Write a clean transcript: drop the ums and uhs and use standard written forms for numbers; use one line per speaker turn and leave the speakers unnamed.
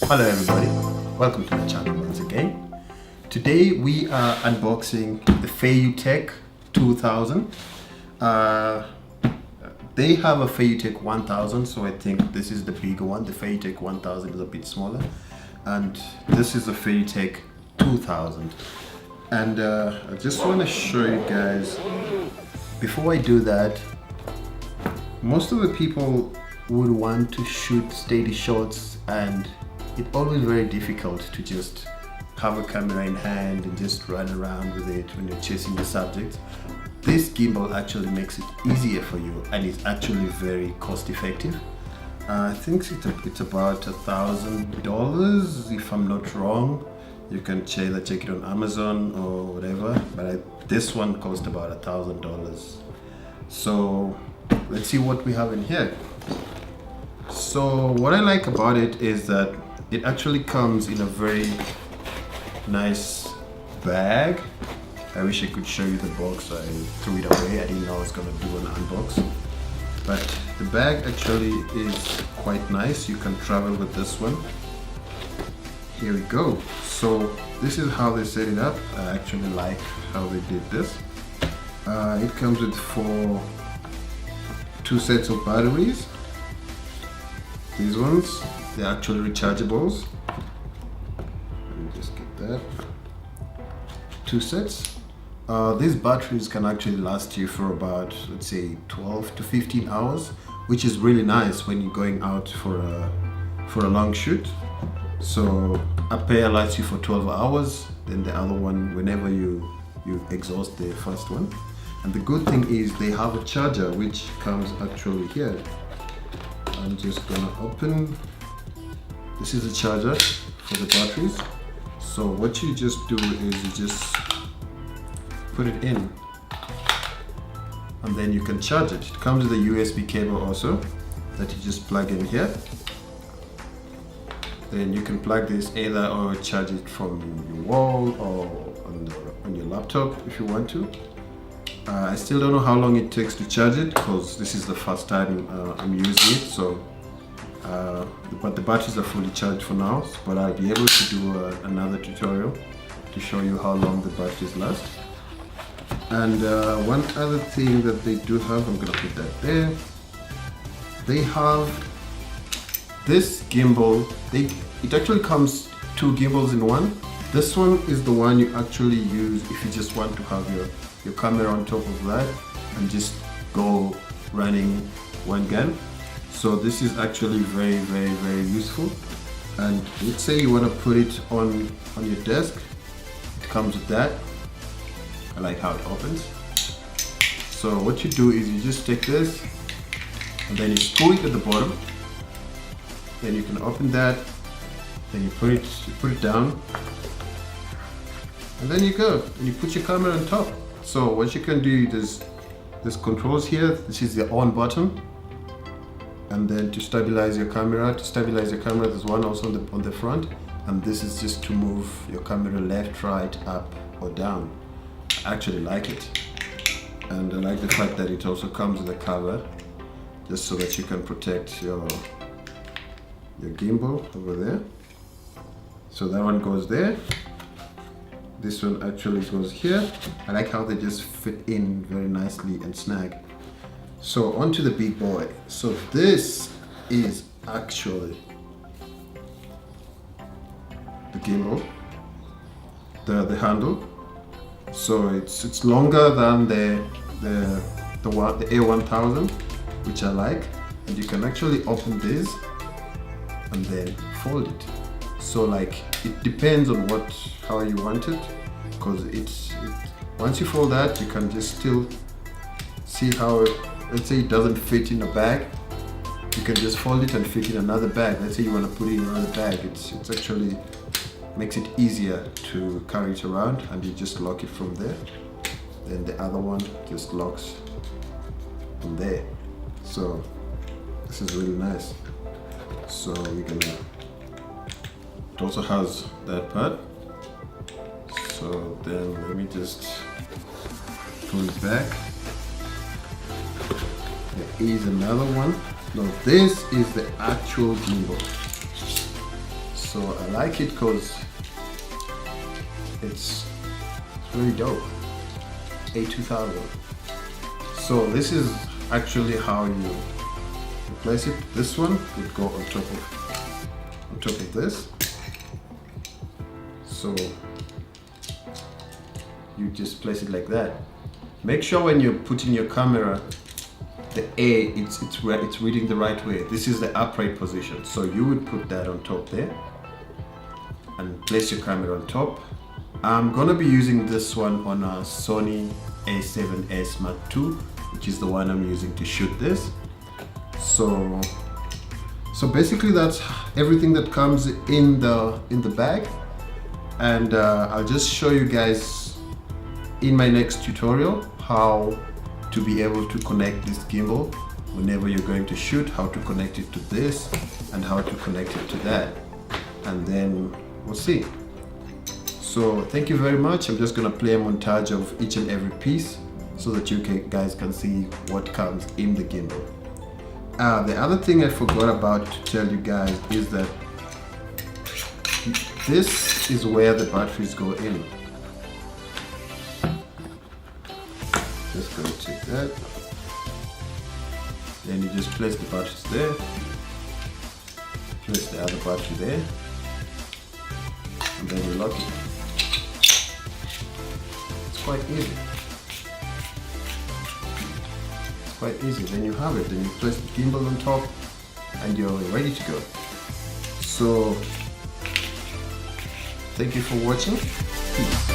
Hello everybody, welcome to my channel once again. Today we are unboxing the Feiyutech 2000. They have a Feiyutech 1000, so I think this is the bigger one. The Feiyutech 1000 is a bit smaller, and this is the Feiyutech 2000. And I just want to show you guys, before I do that, most of the people would want to shoot steady shots, and it's always very difficult to just have a camera in hand and just run around with it when you're chasing the subject. This gimbal actually makes it easier for you, and it's actually very cost effective. I think it's about $1,000 if I'm not wrong. You can either check it on Amazon or whatever, but this one cost about $1,000. So let's see what we have in here. So what I like about it is that it actually comes in a very nice bag. I wish I could show you the box. I threw it away. I didn't know I was gonna do an unbox. But the bag actually is quite nice. You can travel with this one. Here we go. So this is how they set it up. I actually like how they did this. It comes with two sets of batteries. These ones, they're actually rechargeables. Let me just get that. Two sets. These batteries can actually last you for about, let's say, 12 to 15 hours, which is really nice when you're going out for a long shoot. So a pair lasts you for 12 hours, then the other one whenever you exhaust the first one. And the good thing is they have a charger which comes actually here. I'm just gonna open. This is a charger for the batteries. So what you just do is you just put it in, and then you can charge it. It comes with a USB cable also that you just plug in here. Then you can plug this either or charge it from your wall or on your laptop if you want to. I still don't know how long it takes to charge it because this is the first time I'm using it. So, but the batteries are fully charged for now. But I'll be able to do another tutorial to show you how long the batteries last. And one other thing that they do have, I'm gonna put that there. They have this gimbal. It actually comes two gimbals in one. This one is the one you actually use if you just want to have your camera on top of that and just go running one gun. So this is actually very useful. And let's say you want to put it on your desk, it comes with that. I like how it opens. So what you do is you just take this and then you screw it at the bottom. Then you can open that. Then you put it down, and then you go and you put your camera on top. So what you can do, there's controls here. This is the on button, and then to stabilize your camera. There's one also on the front, and this is just to move your camera left, right, up, or down. I actually like it, and I like the fact that it also comes with a cover, just so that you can protect your gimbal over there. So that one goes there. This one actually goes here. I like how they just fit in very nicely and snag. So onto the big boy. So this is actually the gimbal, the handle. So it's longer than the A1000, which I like, and you can actually open this and then fold it. So like it depends on how you want it, because once you fold that, you can just still see how let's say it doesn't fit in a bag, you can just fold it and fit in another bag. Let's say you want to put it in another bag, it's actually makes it easier to carry it around, and you just lock it from there. Then the other one just locks from there. So this is really nice. So we're gonna, it also has that part. So then let me just pull it back. There is another one. No, this is the actual gimbal. So I like it because it's really dope. A2000. So this is actually how you replace it. This one would go on top of this. So you just place it like that. Make sure when you're putting your camera, the A, it's reading the right way. This is the upright position. So you would put that on top there and place your camera on top. I'm gonna be using this one on a Sony A7S Mark II, which is the one I'm using to shoot this. So basically that's everything that comes in the bag, and I'll just show you guys in my next tutorial how to be able to connect this gimbal whenever you're going to shoot, how to connect it to this and how to connect it to that, and then we'll see. So thank you very much. I'm just gonna play a montage of each and every piece so that you guys can see what comes in the gimbal. The other thing I forgot about to tell you guys is that this is where the batteries go in. Just gonna take that. Then you just place the batteries there. Place the other battery there. And then you lock it. It's quite easy. It's quite easy. Then you have it. Then you place the gimbal on top and you're ready to go. So, thank you for watching. Peace.